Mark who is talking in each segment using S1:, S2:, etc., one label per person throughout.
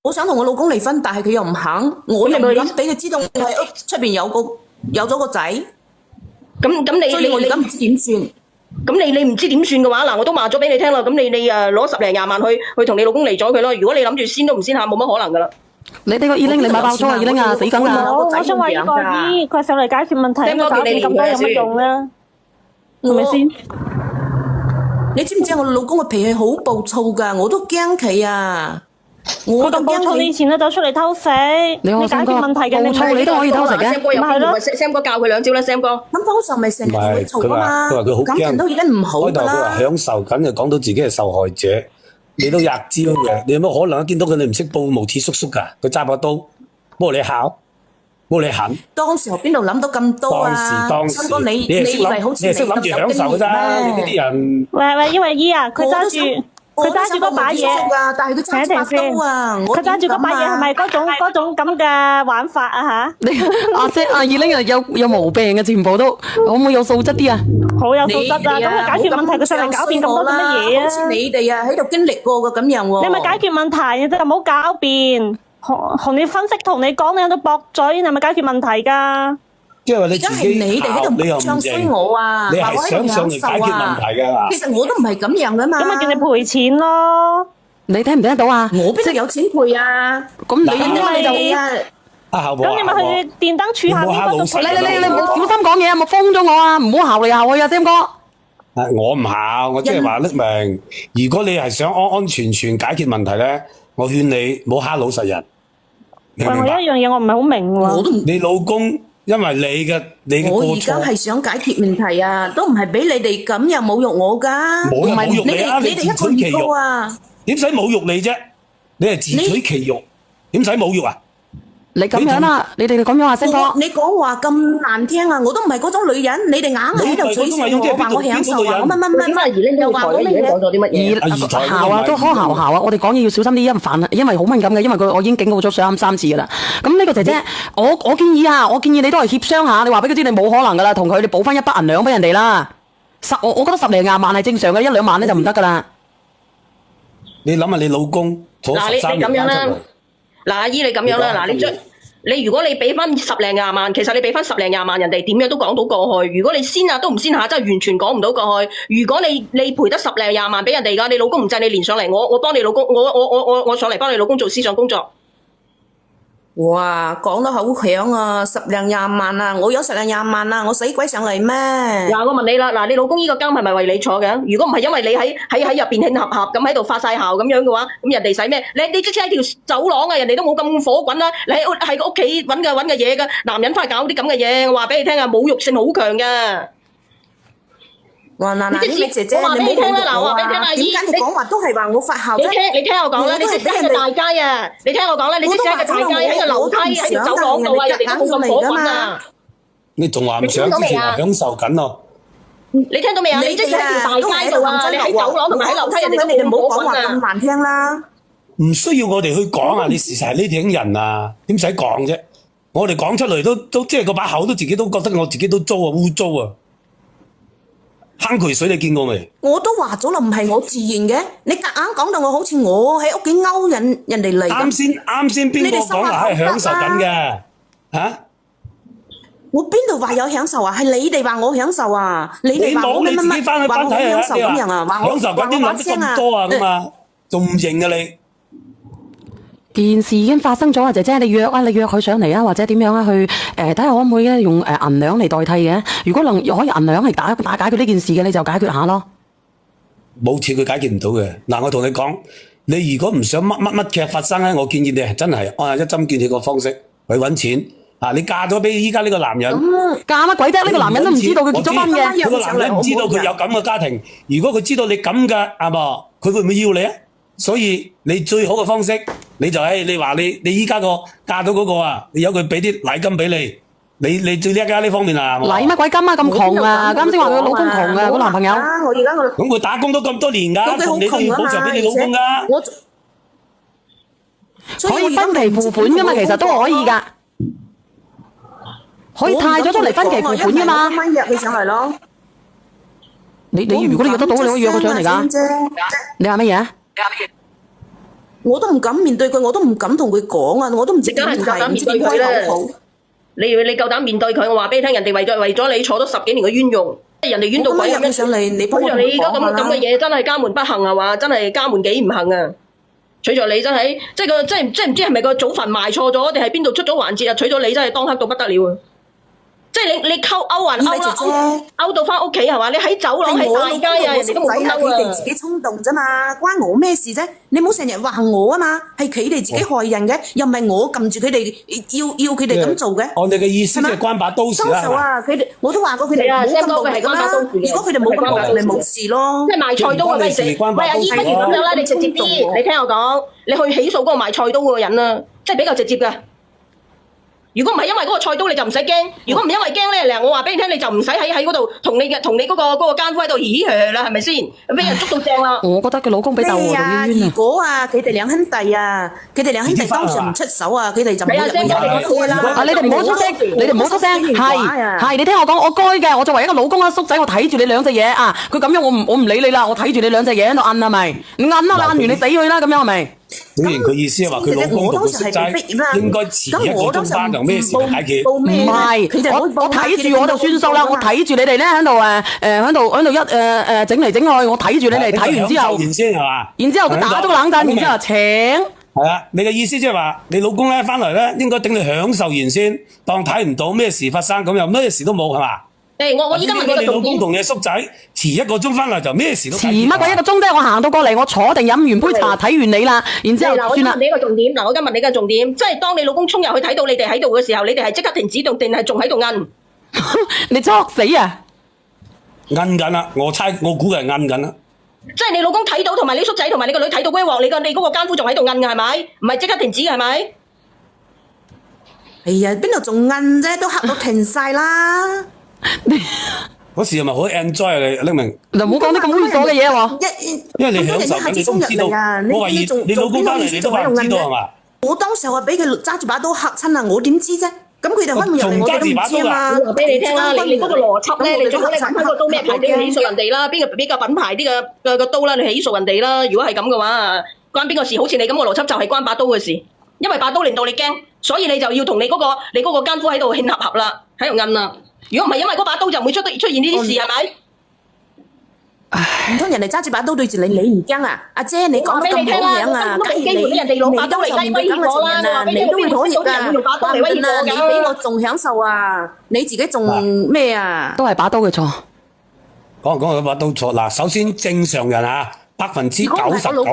S1: 我想同我老公離婚，但係佢又唔肯，我又唔敢俾佢知道我喺屋出邊有咗個仔。
S2: 咁
S1: 所以我而家唔知點算。
S2: 咁你唔知點算嘅話，嗱，我都話咗俾你聽啦。咁你攞10零20萬去同你老公離咗佢咯。如果你諗住先都唔先下，冇乜可能噶啦。
S3: 你哋個二玲你買爆咗啊，二玲啊，死梗啦！
S4: 我想話呢個姨，佢上嚟解決問題，咁搞掂咁多有乜用咧？係咪先？
S1: 你知唔知我老公嘅脾氣好暴躁噶，我都驚佢啊！我
S4: 咁暴躁，你以前都走出嚟偷食，你解決問題嘅，
S3: 暴躁你都可以偷食嘅，
S2: 咪係咯？Sam 哥教佢2招啦，Sam 哥。
S1: 咁當時咪成日會嘈啊嘛，感情都已經唔好噶啦。
S5: 開頭佢話享受緊，就講到自己係受害者，你都吔招嘅，你有乜可能見到佢你唔識報無恥叔叔噶？佢揸把刀，幫你考，幫你狠。
S1: 當時候邊度諗到咁多啊？
S5: 當時
S1: 你以為好似
S5: 你係識諗住享受嘅咋？你呢啲人。
S4: 喂，因為姨啊，佢揸住嗰把嘢，
S1: 但係佢揸住把刀啊！
S4: 佢揸住嗰把嘢係咪嗰種咁嘅玩法啊吓？
S3: 你阿姐阿二玲啊，有毛病嘅，全部都可唔可以有素質啲啊？
S4: 好有素質啊！咁佢解決問題，佢上嚟狡辯咁多做乜嘢啊？
S1: 好似你哋啊喺度經歷過嘅咁樣喎。
S4: 你咪解決問題嘅啫，唔好狡辯，同你分析，同你講，你喺度駁嘴，你係咪解決問題㗎？
S5: 即係話你自己考，你又唔認我啊！你係想上嚟解決問題㗎嘛？
S1: 其實我都唔係咁樣㗎嘛。
S4: 咁咪叫你賠錢咯？
S3: 你聽唔聽得到啊？
S1: 我邊度有錢賠啊？
S3: 咁你就
S5: 阿後婆，
S4: 咁你咪去電燈柱下邊嗰度。
S3: 你唔好小心講嘢啊！冇封咗我啊！唔好姣嚟姣去啊，Sam 哥。
S5: 我唔姣，我即係話匿名。如果你係想安安全全解決問題咧，我勸你唔好蝦老實人。
S4: 喂，我一樣嘢我唔係好明喎。
S5: 你老公。因為你嘅過錯，
S1: 我而家係想解決問題啊，都唔係俾你哋咁樣侮辱我噶。
S5: 冇人侮辱你啊！
S1: 你哋一個預告啊，
S5: 點使侮辱你啫？你係自取其辱，點使侮辱啊？
S3: 你咁樣啦，你哋咁樣啊，星哥。
S1: 你講話咁難聽啊，我都唔係嗰種女人，你哋硬係喺度取笑我，話我享受啊，我乜，又話我乜嘢？
S2: 講咗啲乜嘢？
S3: 姣啊，都好姣啊！我哋講嘢要小心啲，因為好敏感嘅，因為我已經警告咗上3次噶啦。咁呢個姐姐，我建議啊，我建議你都係協商下，你話俾佢知你冇可能噶啦，同佢你補翻一筆銀兩俾人哋啦。我覺得10零20萬係正常嘅，1兩萬咧就唔得噶啦。
S5: 你諗下你老公
S2: 嗱，你咁樣啦，嗱阿姨你咁樣啦，嗱你如果你俾翻10零20萬，其實你俾翻10零20萬，人哋點樣都講到過去。如果你先啊都唔先下，真係完全講唔到過去。如果你賠得10零20萬俾人哋㗎，你老公唔制，你連上嚟，我幫你老公，我上嚟幫你老公做思想工作。
S1: 哇，講得好響啊！10零20萬啊，我有10零20萬啊，我使鬼上嚟咩？
S2: 嗱，我問你啦，嗱，你老公呢個監係咪為你坐嘅？如果唔係因為你喺入邊慶合合咁喺度發晒姣咁樣嘅話，咁人哋使咩？你即使喺條走廊啊，人哋都冇咁火滾啦。你喺個屋企揾嘅嘢嘅，男人翻去搞啲咁嘅嘢，我話俾你聽啊，侮辱性好強噶。
S1: 哇！嗱，呢位姐姐，你冇聽啦，嗱，我話俾你聽啊，點解你講話都係話我發姣啫？
S2: 你聽我講啦，你即使喺個大街啊，你聽我講啦，你即使喺個大街喺個樓梯喺條走廊度啊，人哋都冇咁火滾啊！
S5: 你仲話唔想之前話享受緊咯？
S2: 你聽到未啊？你即使喺條大街度啊，你喺走廊同埋喺樓梯，人哋都冇火滾啊！
S1: 咁難聽啦！
S5: 唔需要我哋去講啊！你事實係呢啲人啊，點使講啫？我哋講出嚟都即係個把口都自己都覺得我自己都糟啊，污糟啊！坑渠水你見過未？
S1: 我都話咗啦，唔係我自然嘅，你夾硬講到我好似我喺屋企勾引人哋嚟。
S5: 啱先邊個講話係享受緊嘅？嚇！
S1: 我邊度話有享受啊？係你哋話我享受啊！你哋話我乜乜乜，話我享受咁樣啊？話我
S5: 享受緊啲諗得咁多啊咁啊，仲唔認啊你？
S3: 件事已經發生咗啊，姐姐，你約佢上嚟啊，或者點樣啊？去睇下可唔可以咧用銀兩嚟代替嘅？如果可以銀兩嚟打解決呢件事嘅，你就解決下咯。
S5: 冇錢佢解決唔到嘅。嗱，我同你講，你如果唔想乜劇發生咧，我建議你係真係按一針見血個方式去揾錢啊！你嫁咗俾依家呢個男人，
S3: 嫁乜鬼啫？呢個男人都唔知道佢結咗婚嘅。
S5: 佢個男人唔知道佢有咁嘅家庭。如果佢知道你咁嘅，係嘛？佢會唔會要你啊？所以你最好嘅方式，你就你話你依家個嫁到嗰個啊，你有佢俾啲禮金俾你最叻㗎呢方面啊！
S3: 禮乜鬼金啊？咁窮啊！啱先話佢老公窮啊，個男朋友。
S5: 咁佢打工都咁多年㗎，同你都要補償俾你老公㗎。
S3: 可以分期付款㗎嘛？其實都可以㗎，可以貸咗出嚟分期付款㗎嘛？
S1: 蚊約佢上嚟咯。
S3: 你如果你約得到，你可以約佢上嚟㗎。你話乜嘢？
S1: 我都唔敢面對佢，我都唔敢同佢講啊，我都唔知點
S2: 你梗係唔夠膽
S1: 提，唔知點
S2: 面對佢啦
S1: 開口好。
S2: 你夠膽面對佢，我話俾你聽，人哋為咗你坐咗10幾年嘅冤獄，人哋冤到鬼咁
S1: 樣上嚟，你幫我
S2: 取着你而家
S1: 講下啦
S2: 咁嘅嘢，真係家門不幸啊！話真係家門幾唔幸啊！取咗你真係，即係唔知係咪個祖墳埋錯咗，定係邊度出咗環節啊？取咗你真係當黑到不得了啊！即係你勾還勾啦，勾到翻屋企係嘛？你喺走廊喺大街啊，人哋都冇咁勾
S1: 佢哋自己衝動啫嘛，關我咩事啫？你唔好成日話我啊嘛，係佢哋自己害人嘅，又唔係我撳住佢哋要佢哋咁做嘅。
S5: 我哋嘅意思即係關把刀事啦。
S1: 當時啊，佢哋我都話過佢哋冇咁暴力㗎啦。如果佢哋冇咁暴力，咪冇事咯。
S2: 即係賣菜刀嘅咩事？喂，阿姨不如咁樣啦，你直接啲，你聽我講，你去起訴嗰個賣菜刀嗰個人啦，即係比較直接㗎。如果唔係因為嗰個菜刀，你就唔使驚；如果唔因為驚咧，我話俾你聽，你就唔使喺嗰度同你嗰個奸夫喺度嘻嘻啦，係咪先？俾人捉到正啦！
S3: 我覺得佢老公比竇娥仲冤
S1: 如果啊，佢哋兩兄弟啊，佢哋兩兄弟當時唔出手啊，佢哋就冇入去啦。
S3: 啊！你哋唔好出聲，你哋唔好出聲，係你聽我講，我該嘅，我作為一個老公啊，叔仔，我睇住你兩隻嘢啊，佢咁樣我唔理你啦，我睇住你兩隻嘢喺度摁係咪？你摁啦，摁完你死去啦，咁樣係咪？
S5: 表現佢意思係話佢老公同佢叔仔應該遲一個鐘翻，就咩事解決？
S3: 唔係，我睇住我就算數啦，我睇住你哋咧喺度喺度整嚟整去，我睇住你哋睇完之後，然之後佢打咗個冷戰，然之後請。
S5: 係啊，你嘅意思即係話你老公咧翻嚟咧，應該等你享受完先，當睇唔到咩事發生，咁又咩事都冇係嘛？
S2: 我依家問你個重點，
S5: 你老公同你叔仔遲1個鐘翻嚟就咩事都
S3: 遲乜鬼1個鐘啫？我行到過嚟，我坐定飲完杯茶睇完你啦，然之後算啦。
S2: 我問你一個重點，我今日問你嘅重點，即係當你老公衝入去睇到你哋喺度嘅時候，你哋係即刻停止定係仲喺度摁？
S3: 你作死啊！
S5: 摁緊啦，我估係摁緊啦。
S2: 即係你老公睇到，同埋你叔仔同埋你個女睇到嗰鑊，你嗰個奸夫仲喺度摁嘅係咪？唔係即刻停止嘅係咪？
S1: 哎呀，邊度仲摁啫？都嚇到停晒啦！
S5: 嗰時係咪好 enjoy 啊？你明？
S3: 就唔好講啲咁猥瑣嘅嘢喎。
S5: 因為你享受緊，你都唔知道。我話你老公翻嚟，你都話唔知道係嘛？
S1: 我當時話俾佢揸住把刀嚇親啊！我點知啫？咁佢哋開門入嚟，我都唔知啊嘛。
S2: 我話俾你聽啦，你嗰個邏輯咧，你最好你揾個刀咩牌，你起訴人哋啦。邊個比較品牌啲嘅刀啦，你起訴人哋啦。如果係咁嘅話，關邊個事？好似你咁嘅邏輯就係關把刀嘅事，因為把刀令到你驚，所以你就要同你嗰個奸夫喺度慶合啦，喺度摁啦。如果唔係因為嗰把刀就唔會出現呢啲事係咪？
S1: 唔通人哋揸住把刀對住你，你唔驚啊？阿姐，你講得咁好樣啊！假如你當時面對咁嘅情人啊，你都會妥協㗎。話唔定啊，你比我仲享受啊！你自己仲咩啊？
S3: 都係把刀嘅錯。
S5: 講嗰把刀錯嗱，首先正常人啊，99.99%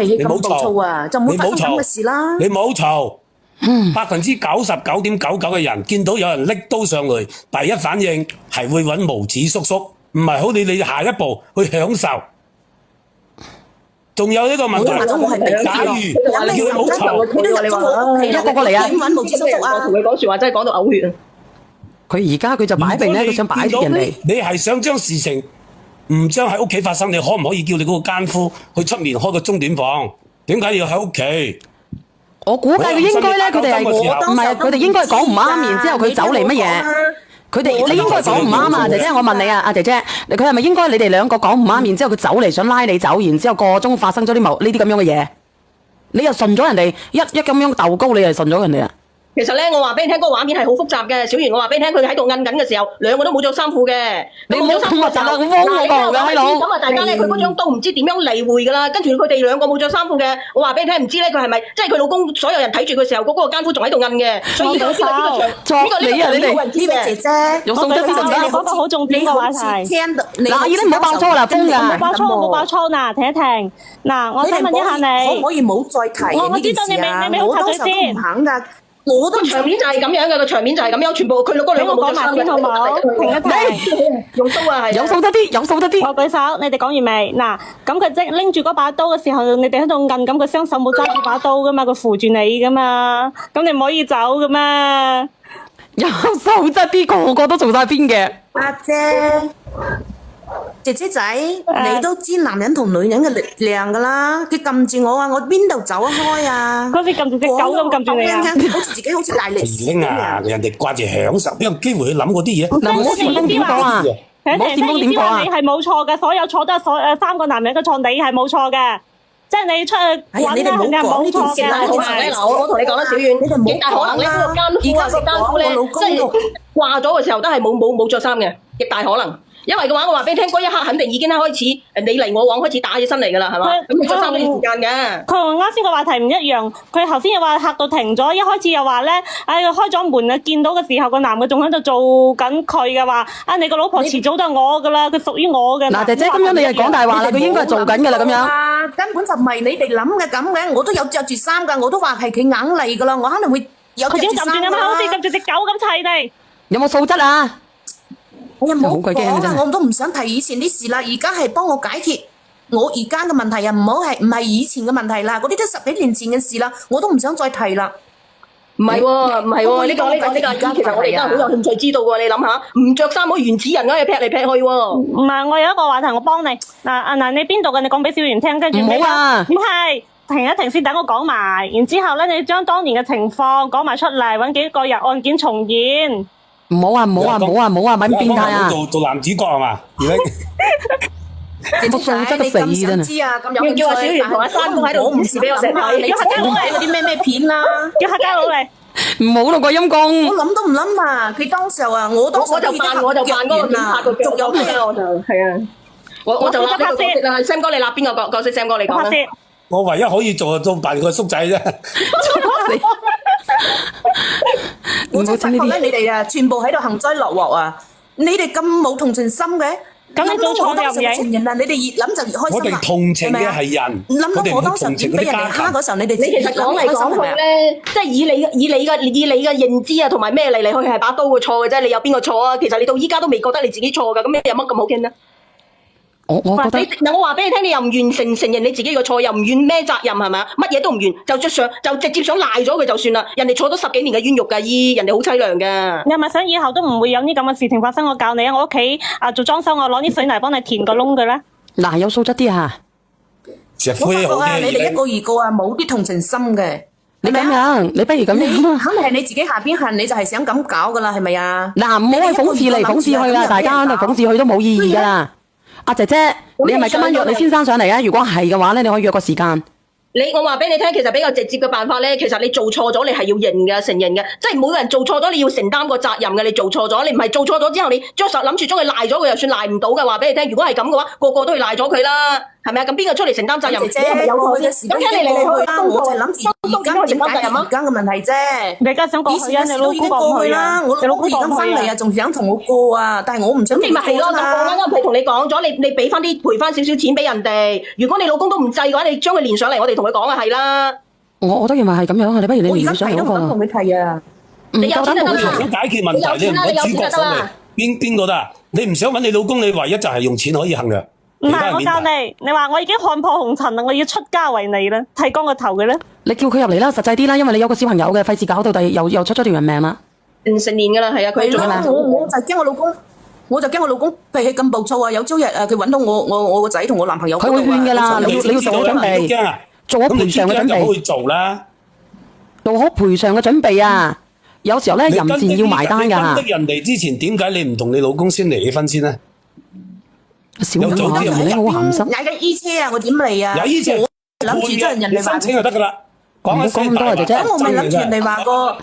S5: 你冇嘈，
S1: 就唔會發生咁嘅事啦。
S5: 你冇嘈。99.99%嘅人見到有人拎刀上嚟，第一反應係會揾毛子叔叔，唔係好似你下一步去享受。仲有一個問題，假如你叫佢冇嘈，
S3: 一個過嚟啊！
S1: 點揾毛子叔叔啊？
S2: 我同佢講説話真係講到嘔血啊！
S3: 佢而家佢就擺明咧，佢想擺脱人哋。
S5: 你係想將事情唔將喺屋企發生，你可唔可以叫你嗰個奸夫去出面開個鐘點房？點解要喺屋企？
S3: 我估計佢應該咧，佢哋係唔係？佢哋應該係講唔啱，然之後佢走嚟乜嘢？佢哋你應該講唔啱啊，姐姐，我問你啊，阿姐姐，佢係咪應該你哋兩個講唔啱，然之後佢走嚟想拉你走，然之後個鐘發生咗呢啲咁樣嘅嘢，你又順咗人哋一咁樣鬥高，你又順咗人哋啊？
S2: 其實咧，我話俾你聽，嗰個畫面係好複雜嘅。小圓，我話俾你聽，佢喺度摁緊嘅時候，兩個都冇着衫褲嘅。
S3: 你冇咁核突啦，咁汪我㗎，閪佬。
S2: 咁啊，大家咧，佢嗰張刀唔知點樣理會㗎啦。跟住佢哋兩個冇着衫褲嘅，我話俾你聽，唔知咧佢係咪即係佢老公所有人睇住嘅時候，嗰個奸夫仲喺度摁嘅。所以呢個
S3: 你啊，你哋
S1: 呢位姐姐，
S3: 用素質啲就得。
S4: 你講個好重點嘅話題。
S3: 嗱，阿姨都唔好爆粗啦，瘋㗎。
S4: 冇爆粗，冇爆粗嗱，停一停。嗱，我想問一下你，
S1: 可唔可以冇再提呢件事啊？我當時都唔肯㗎。我都
S2: 場面就係咁樣嘅，個場面就係咁樣，全部佢嗰兩個冇着衫嘅，
S4: 好冇？停一停，
S2: 用刀啊，係
S3: 有素質啲，有素質啲。
S4: 我舉手，你哋講完未？嗱，咁佢即拎住嗰把刀嘅時候，你哋喺度摁，咁佢雙手冇揸住把刀噶嘛，佢扶住你噶嘛，咁你唔可以走噶咩？
S3: 有素質啲，個個都做晒邊嘅。
S1: 阿姐姐仔，你都知男人同女人嘅力量噶啦，佢撳住我啊，我邊度走得開啊？
S4: 嗰時撳住隻狗咁撳住你啊！
S1: 好似自己好似大力士
S5: 咁啊！人哋掛住享受，邊有機會去諗嗰啲嘢？
S3: 嗱，唔好煽風點火啊！唔好煽風點火啊！
S4: 你係冇錯嘅，所有錯都係3個男人嘅錯，你係冇錯嘅。即係你出去揾咧，肯定係冇錯嘅。
S2: 嗱，我同你講啦，小遠，極大可能咧，嗰個奸夫咧，即係掛咗嘅時候都係冇着衫嘅，極大可能。因為嘅話，我話俾你聽，嗰一刻肯定已經開始你嚟我往，開始打起身嚟㗎啦，係嘛？咁你着衫嗰啲時間嘅。
S4: 佢同啱先個話題唔一樣，佢頭先又話嚇到停咗，一開始又話咧，開咗門啊，見到嘅時候個男嘅仲喺度做緊佢嘅話，你個老婆遲早都係我㗎啦，佢屬於我嘅。
S3: 嗱，姐姐咁樣你係講大話啦，佢應該係做緊㗎啦咁樣。
S1: 根本就唔係你哋諗嘅咁嘅，我都有着住衫㗎，我都話係佢硬嚟㗎啦，我肯定會有着住衫。佢點撳住咁
S4: 好似撳住隻狗咁砌你？
S3: 有冇素質啊？
S1: 我又冇講啊！我都唔想提以前啲事啦，而家係幫我解決我而家嘅問題啊！唔係以前嘅問題啦，嗰啲都10幾年前嘅事啦，我都唔想再提啦。
S2: 唔係喎，呢個，其實我哋而家好有興趣知道喎。你諗下，唔着衫好原始人咁樣劈嚟劈去喎。
S4: 唔係，我有一個話題，我幫你嗱，你邊度嘅？你講俾小圓聽，跟住
S3: 唔好啊！
S4: 唔係，停一停先，等我講埋，然之後咧，你將當年嘅情況講埋出嚟，揾幾個日案件重現。
S3: 唔好啊！咪咁變態啊！
S5: 做男主角係嘛？而家
S3: 個素質都死真係。
S2: 要叫阿小圓同阿山公喺度唔示俾我食睇。
S1: 你客家佬嚟嗰啲咩片啦？
S4: 叫客家佬嚟。
S3: 唔好咯，個陰公。
S1: 我諗都唔諗啊！佢當時候啊，我就扮嗰個警察個腳，仲有咩啊？我就係啊，我就立呢個角色啦。Sam 哥，你立邊個角色 ？Sam 哥，你講啦。
S5: 我唯一可以做就扮個叔仔啫。
S1: 我真係發覺咧，你哋啊，全部喺度幸災樂禍啊！你哋咁冇同情心嘅，
S4: 咁你做錯又唔認？
S1: 情人啊，你哋越諗就越開心。
S5: 我哋同情嘅係人，
S1: 諗到我當時點俾人哋蝦嗰時候，你哋
S2: 其實講嚟講去咧，即係以你嘅認知啊，同埋咩嚟嚟去係把刀嘅錯嘅啫。你有邊個錯啊？其實你到依家都未覺得你自己錯噶，咁你有乜咁好傾咧？
S3: 我覺得
S2: 嗱，我話俾你聽，你又唔願承認你自己個錯，又唔願孭責任，係咪啊？乜嘢都唔願，就直接想賴咗佢就算啦。人哋坐咗10幾年嘅冤獄噶，人哋好凄涼噶。
S4: 你係咪想以後都唔會有啲咁嘅事情發生？我教你啊，我屋企做裝修，我攞啲水泥幫你填個窿嘅咧。
S3: 嗱，有素質啲啊！
S1: 我發覺啊，你哋一個二個啊，冇啲同情心嘅。
S3: 你咁樣，你不如咁樣。
S1: 肯定係你自己下邊恨，你就係想咁搞噶啦，係咪啊？
S3: 嗱，唔好去諷刺嚟諷刺去啦，大家喺度諷刺去都冇意義噶啦。阿姐姐，你係咪今晚約你先生上嚟啊？如果係嘅話咧，你可以約個時間。
S2: 我話俾你聽，其實比較直接嘅辦法咧，其實你做錯咗，你係要認嘅、承認嘅，即係每個人做錯咗，你要承擔個責任嘅。你做錯咗，你唔係做錯咗之後，你諗住將佢賴咗，佢又算賴唔到嘅。話俾你聽，如果係咁嘅話，個個都要賴咗佢啦，係咪啊？咁邊個出嚟承擔責任？
S1: 姐姐有過去嘅時間，咁聽你嚟啦，我就諗住而家點解而家嘅問題啫。
S4: 你而家想過去啊？你老公過去啦，我老公而家翻嚟啊，仲想同我過啊，但係我唔想。咁你咪係咯，
S2: 我啱啱同你講咗，你俾翻啲賠翻少少錢俾人哋。如果你老公都唔制嘅話，你將佢連上嚟，我哋同佢講啊，係啦。我
S3: 都認為係咁樣啊，你不如你連上嚟嗰個。
S1: 我而家同佢提啊。
S2: 你有錢就得啦。
S5: 想解決問題，你唔好主角上嚟。邊個得啊？你唔想揾你老公，你唯一就係用錢可以衡量。
S4: 唔係，我教你，你話我已經看破紅塵啦，我要出家為尼啦，剃光個頭嘅咧。你叫佢入嚟啦，實際啲啦，因為你有個小朋友嘅，費事搞到又出咗條人命啦。
S2: 成年噶啦，係啊，佢做咩？
S1: 我就驚我老公脾氣咁暴躁啊！有朝日佢揾到我個仔同我男朋友，
S3: 佢會勸噶啦，你要做好準備，做好賠償嘅準備。
S5: 去做啦，
S3: 做好賠償嘅準備啊！有時候咧，淫賤要埋單噶。
S5: 你跟得人哋之前，點解你唔同你老公先離婚先咧？
S3: 小人話你好鹹濕。
S1: 踩緊衣車啊！我點嚟啊？
S5: 有衣車，
S1: 諗住將人哋
S5: 申請就得噶啦。講
S3: 咁多啊，姐姐。
S1: 咁我咪諗住人哋話過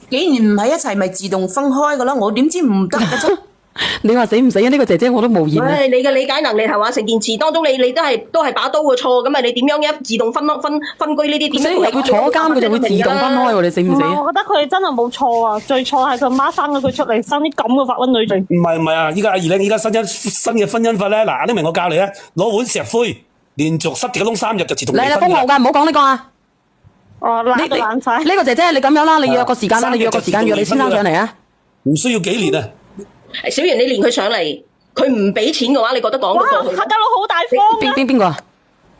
S1: 既然唔喺一齊，咪自動分開噶啦。我點知唔得嘅啫？
S3: 你話死唔死啊？呢個姐姐我都無言。
S2: 你嘅理解能力係話成件事當中，你都係把刀嘅錯咁啊！你點樣一自動分居呢啲點？
S3: 所以佢坐監，佢就會自動分開喎。你死唔死啊？
S4: 我覺得佢真係冇錯啊！最錯係佢媽生咗佢出嚟，生啲咁嘅發瘟女仔。唔
S5: 係啊！依家阿二靚，依家新嘅婚姻法咧，嗱，阿明我教你啊，攞碗石灰，連續塞住個窿3日就自動離婚。嚟啦，封號㗎，唔好講呢個啊！
S4: 爛到爛晒。
S3: 呢個姐姐你咁樣啦，你約個時間啦，你約個時間約你先生上嚟啊！
S5: 唔需要幾年啊！
S2: 小圓，你連佢上嚟，佢唔俾錢嘅話，你覺得講得過去？
S4: 客家佬好大方啊！
S3: 邊個啊？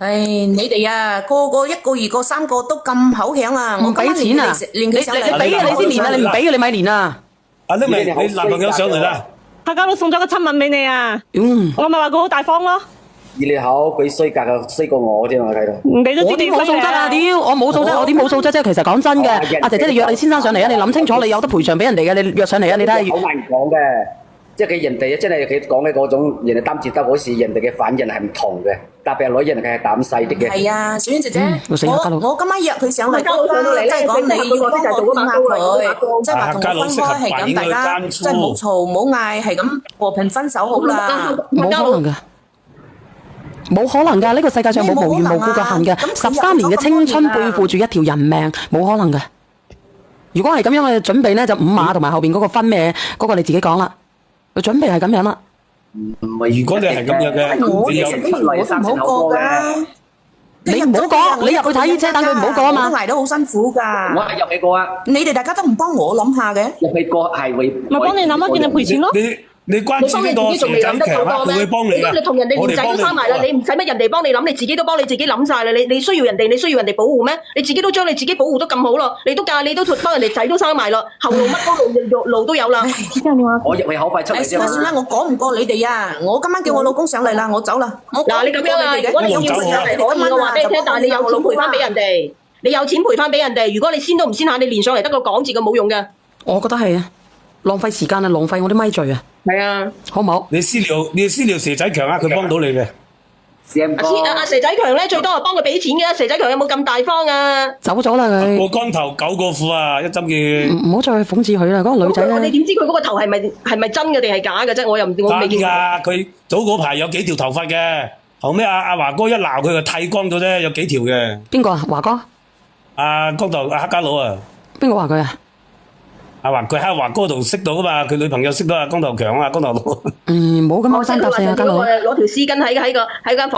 S1: 你哋啊，個個一個二個3個都咁口響啊！我
S3: 俾錢啊！
S1: 連佢上嚟，
S3: 你俾嘅你先連啊！你唔俾嘅你咪連啊！
S5: 阿明，你男朋友上嚟啦！
S4: 客家佬送咗個親吻俾你啊！我咪話佢好大方咯。
S6: 以你口比衰格嘅衰過我添，我睇到。
S4: 唔俾咗啲點
S3: 冇素質啊！屌，我冇素質，我點冇素質啫？其實講真嘅，阿姐姐你約你先生上嚟啊！你諗清楚，你有得賠償俾人哋嘅，你約上嚟啊！你睇下。
S6: 好難講嘅，即係佢人哋真係佢講嘅嗰種人哋擔住得嗰時，人哋嘅反應係唔同嘅，特別係女人佢係膽細啲嘅。
S1: 係啊，小婉姐姐，
S3: 我死啦家佬
S1: 我今晚約佢上嚟，
S2: 家佬上到嚟咧
S1: 即係講你要幫我氹下佢，即係話同
S5: 家佬
S1: 佢分開係咁，大家即係冇嘈冇嗌，係咁和平分手好啦。
S3: 冇可能噶，冇可能噶，呢個世界上冇無緣無故嘅恨嘅。13年嘅青春背負住一條人命，冇可能嘅。如果係咁樣嘅準備咧，就5碼同埋後邊嗰個分咩嗰個你自己講啦。佢準備係咁樣啦。
S6: 唔係，
S5: 如果你係咁樣嘅，
S1: 我
S5: 你有
S1: 其實我都唔好過㗎。
S3: 你唔好講，你入去睇車等佢唔好講啊嘛。
S1: 我都捱得好辛苦㗎。
S6: 我係入去過啊，
S1: 你哋大家都唔幫我諗下嘅。
S6: 入去過係會。
S4: 咪幫你諗一件就賠錢咯。
S5: 你關注呢個蛇仔強啊，佢會幫你㗎。
S2: 你同人哋連仔都生埋啦，你唔使乜人哋幫你諗，你自己都幫你自己諗晒啦。你需要人哋，你需要人哋保護咩？你自己都將你自己保護得咁好咯，你都幫人哋仔都生埋咯，後路乜都路都有啦。
S6: 我入去好快出嚟啫嘛。
S1: 算啦，我講唔過你哋啊！我今晚叫我老公上嚟啦，我走啦。
S2: 嗱，你咁樣啊，如果你要賠上嚟可以嘅話俾你聽，但係你有錢賠翻俾人哋，你有錢賠翻俾人哋。如果你先都唔先下，你連上嚟得個講字嘅冇用嘅。
S3: 我覺得係啊，浪費時間啊，浪費我啲咪罪啊。
S2: 係啊，
S3: 好唔好？
S5: 你私聊蛇仔強啊，佢幫到你嘅。
S2: 阿蛇仔強咧，最多係幫佢俾錢嘅。蛇仔強有冇咁大方啊？
S3: 走咗啦佢。
S5: 個光頭9個褲啊，一針嘅。
S3: 唔好再諷刺佢啦，嗰個女仔咧。
S2: 你點知佢嗰個頭係咪真嘅定係假嘅啫？我未見過。
S5: 真㗎，佢早嗰排有幾條頭髮嘅，後尾阿華哥一鬧佢就剃光咗啫，有幾條嘅。
S3: 邊個啊？華哥？
S5: 阿光頭阿黑家佬啊。
S3: 邊個話佢啊？
S5: 佢喺華哥度識到噶嘛，佢女朋友識到阿光頭強啊，光頭佬。
S3: 唔好咁樣單搭四啊，家佬。
S2: 攞條絲巾喺間房。